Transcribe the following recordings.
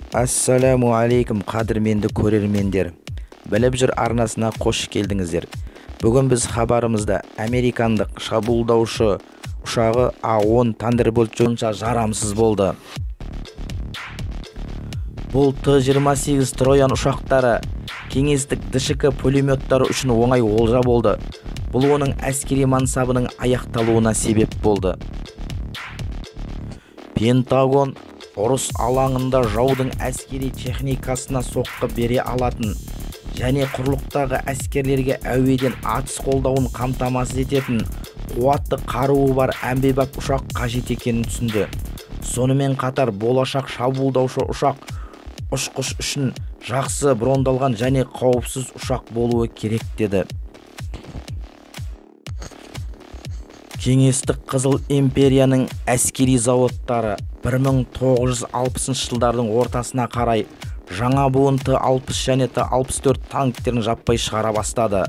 Ассаламу алейкум қадірменді көрермендер. Біліп жүр арнасына қош келдіңіздер. Бүгін біз хабарымызда американдық шабуылдаушы ұшағы А-10 Thunderbolt жонша жарамсыз болды. Бұл Т-28 Троян ұшақтары кеңестік ДШК пулеметтары үшін оңай олжа болды. Бұл оның әскери мансабының аяқталуына себеп болды. Пентагон ұрыс алаңында жаудың әскери техникасына соққы бере алатын және құрлықтағы әскерлерге әуеден атыс қолдауын қамтамасыз ететін қуатты қаруы бар әмбебап ұшақ қажет екенін түсінді. Сонымен қатар болашақ шабуылдаушы ұшақ ұшқыш үшін жақсы брондалған және қауіпсіз ұшақ болуы керек деді. Кеңестік Қызыл империяның әскери заводтары 1960 жылдардың ортасына қарай жаңа буын Т-60 және Т-64 танктерін жаппай шығара бастады.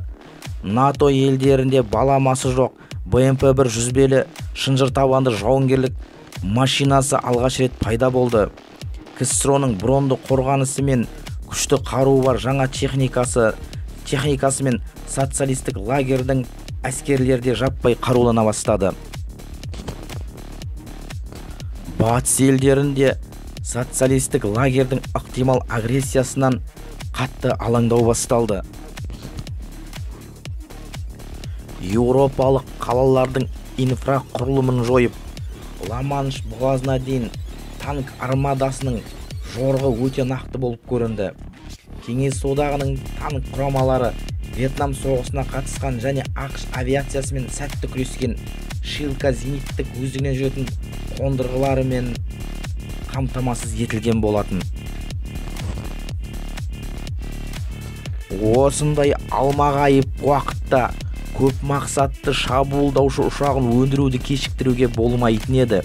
НАТО елдерінде баламасы жоқ БМП-1 жүзбелі шынжыр табанды жауынгерлік машинасы алғаш рет пайда болды. КСРО-ның бронды қорғанысы мен күшті қаруы бар жаңа техникасы мен социалистік лагердің әскерлерде жаппай қарулана бастады. Батыс елдерінде социалистік лагердің ықтимал агрессиясынан қатты алаңдау басталды. Еуропалық қалалардың инфрақұрылымын жойып, Ла-Манш бұғазына дейін танк армадасының жорығы өте нақты болып көрінді. Кеңес одағының танк құрамалары Вьетнам соғысына қатысқан және ақш авиациясымен сәтті күрескен Шилка зениттік өздігінен жүретін қондырғыларымен қамтамасыз етілген болатын. Осындай алмағайып уақытта көп мақсатты шабуылдаушы ұшағын өндіруді кешіктіруге болмайтын еді.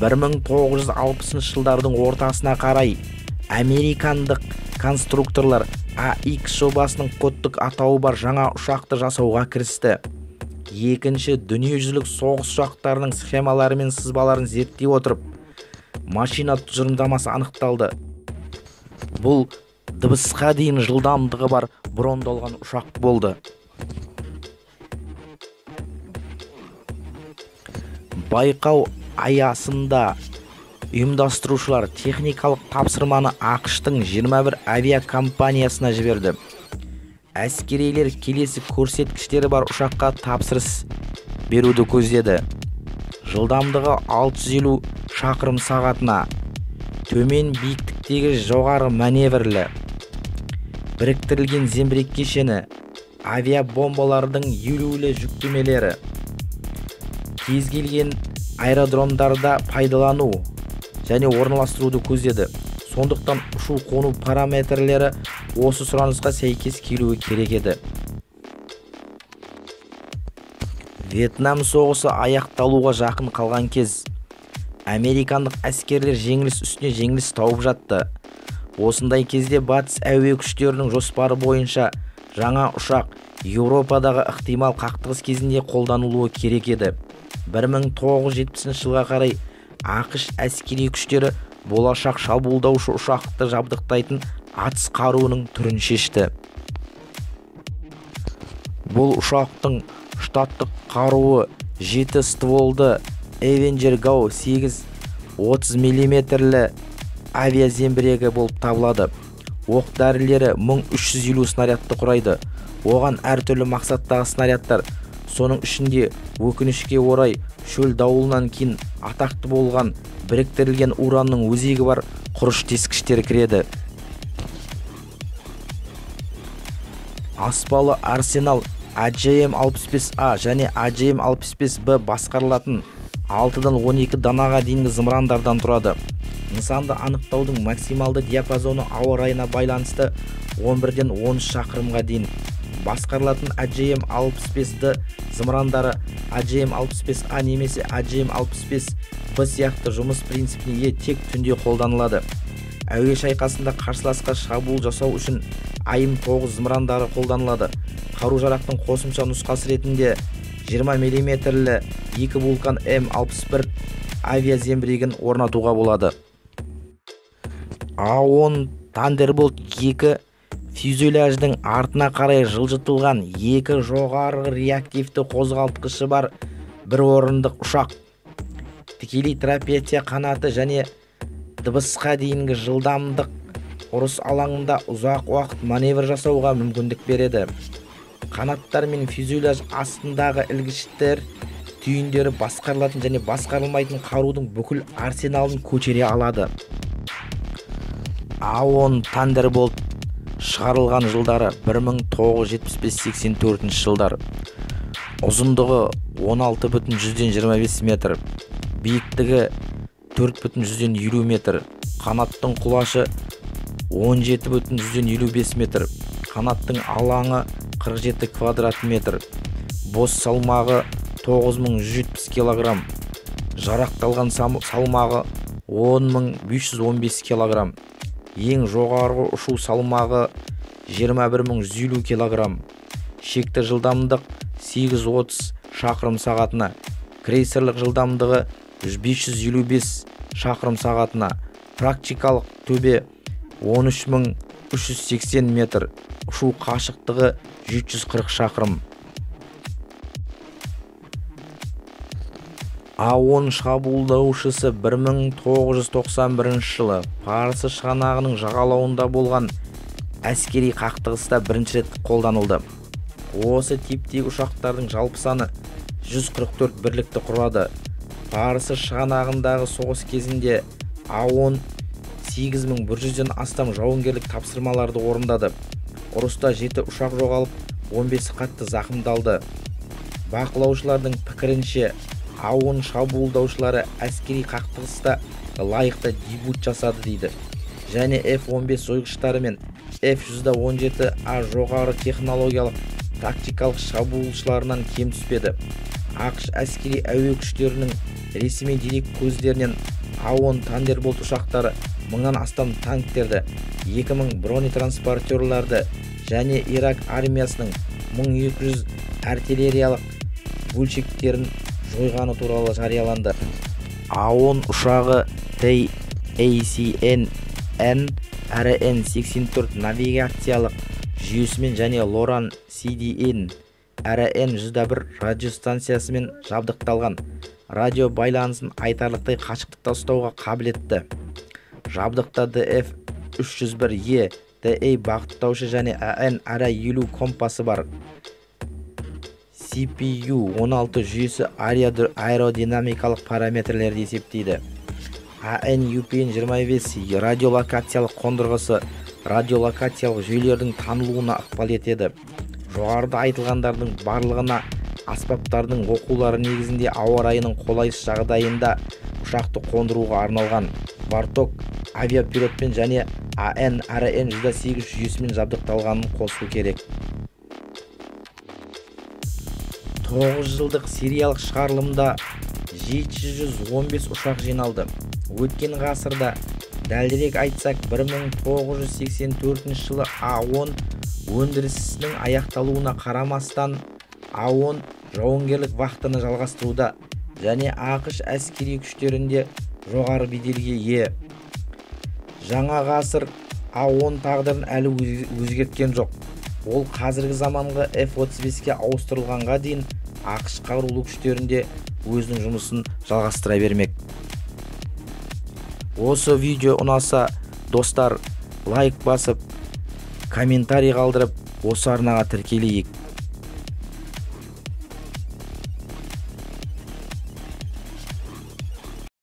1960 жылдардың ортасына қарай американдық конструкторлар AX жобасының кодтық атауы бар жаңа ұшақты жасауға кірісті. Екінші дүниежүзілік соғыс ұшақтарының схемалары мен сызбаларын зерттей отырып, машина тұжырымдамасы анықталды. Бұл дыбысқа дейін жылдамдығы бар брондалған ұшақ болды. Байқау аясында ұйымдастырушылар техникалық тапсырманы ақштың 21 авиакомпаниясына жіберді. Әскерилер келесі көрсеткіштері бар ұшаққа тапсырыс беруді көздеді. Жылдамдығы 650 шақырым сағатына, төмен биіктіктегі жоғары маневрлі, біріктірілген зеңбірек кешені, авиабомбалардың елеулі жүктемелері, кез келген аэродромдарда пайдалану және орналастыруды көздеді. Сондықтан ұшу-қону параметрлері осы сұранысқа сәйкес келуі керек еді. Вьетнам соғысы аяқталуға жақын қалған кез, американдық әскерлер жеңіліс үстіне жеңіліс тауып жатты. Осындай кезде батыс әуе күштерінің жоспары бойынша жаңа ұшақ Еуропадағы ықтимал қақтығыс кезінде қолданылуы керек еді. 1970 жылға қарай ақш әскери күштері болашақ шабуылдаушы ұшақты жабдықтайтын атыс қаруының түрін шешті. Бұл ұшақтың штаттық қаруы 7 стволды Avenger GAU 8 30 мм авиазембірегі болып табылады. Оқ-дәрілері 1350 снарядты құрайды. Оған әртүрлі мақсаттағы снарядтар, соның ішінде өкінішке орай шөл дауылынан кейін атақты болған біріктірілген уранның өзегі бар құрыш тескіштер кіреді. Аспалы арсенал AJM-65A және AJM-65B басқарылатын 6-дан 12 данаға дейінгі зымырандардан тұрады. Нысанды анықтаудың максималды диапазоны ауа райына байланысты 11-ден 13 шақырымға дейін. Басқарылатын AJM-65D зымырандары AJM-65A немесе AJM-65B сияқты жұмыс принципіне тек түнде қолданылады. Әуе шайқасында қарсыласқа шабуыл жасау үшін AIM-9 зымырандары қолданылады. Қару-жарақтың қосымша нұсқасы ретінде 20 мм-лі 2 Vulcan M61 авиазембірегін орнатуға болады. А-10 Thunderbolt 2 фюзеляждың артына қарай жылжытылған екі жоғары реактивті қозғалтқышы бар бір орындық ұшақ. Тікелей трапеция қанаты және дыбысқа дейінгі жылдамдық ұрыс алаңында ұзақ уақыт маневр жасауға мүмкіндік береді. Қанаттар мен фюзеляж астындағы ілгіштер түйіндері басқарылатын және басқарылмайтын қарудың бүкіл арсеналын көтере алады. А-10 Thunderbolt шығарылған жылдары 1975-84 жылдар. Ұзындығы 16,125 метр, биіктігі 4,150 метр, қанаттың құлашы 17,155 метр, қанаттың алаңы 47 квадрат метр, бос салмағы 9170 килограмм, жарақталған салмағы 10515 килограмм, ең жоғарғы ұшу салмағы 21150 килограмм, шекті жылдамдық 830 шақырым сағатына, крейсерлік жылдамдығы 555 шақырым сағатына, практикалық төбе 13380 метр, ұшу қашықтығы 740 шақырым. А-10 шабуылдаушысы 1991 жылы Парсы шығанағының жағалауында болған әскери қақтығыста бірінші рет қолданылды. Осы типтегі ұшақтардың жалпы саны 144 бірлікті құрады. Парсы шығанағындағы соғыс кезінде А-10 8100-ден астам жауынгерлік тапсырмаларды орындады. Ұрыста 7 ұшақ жоғалып, 15 қатты зақымдалды. Бақылаушылардың пікірінше, А-10 шабуылдаушылары әскери қақтығыста лайықты дебют жасады дейді. Және F-15 жойғыштары мен F-117A жоғары технологиялық тактикалық шабуылшыларынан кем түспеді. ақш әскери әуе күштерінің ресми дерек көздерінен А-10 Thunderbolt ұшақтары 1000-нан астам танктерді, 2000 бронетранспортерларды және Ирак армиясының 1200 артиллериялық бөлшектерін жойғаны туралы жарияланды. А-10 ұшағы TACN RN-84 навигациялық жүйесімен және Loran CDN RN-101 радиостанциясымен жабдықталған. Радио байланысын айтарлықтай қашықтықта ұстауға қабілетті. Жабдықта DF-301E DA бағыттаушы және AN-50 компасы бар. CPU-16 жүйесі аэродинамикалық параметрлерді есептейді. AN-UPN-25 радиолокациялық қондырғысы радиолокациялық жүйелердің танылуына ықпал етеді. Жоғарыда айтылғандардың барлығына аспаптардың оқулары негізінде ауа райының қолайсыз жағдайында ұшақты қондыруға арналған. Борток авиапилотпен және AN-RN-108 жүйесімен жабдықталғанын қосу керек. 9 жылдық сериялық шығарылымда 715 ұшақ жиналды. Өткен ғасырда, дәлірек айтсақ 1984 жылы А-10 өндірісінің аяқталуына қарамастан, А-10 жауынгерлік вахтаны жалғастыруда және ақш әскери күштерінде жоғары беделге ие. Жаңа ғасыр А-10 тағдырын әлі өзгерткен жоқ. Ол қазіргі заманғы F-35-ке ауыстырылғанға дейін ақш қарулы күштерінде өзінің жұмысын жалғастыра бермек. Осы видео ұнаса, достар, лайк басып, комментарий қалдырып, осы арнаға тіркелейік.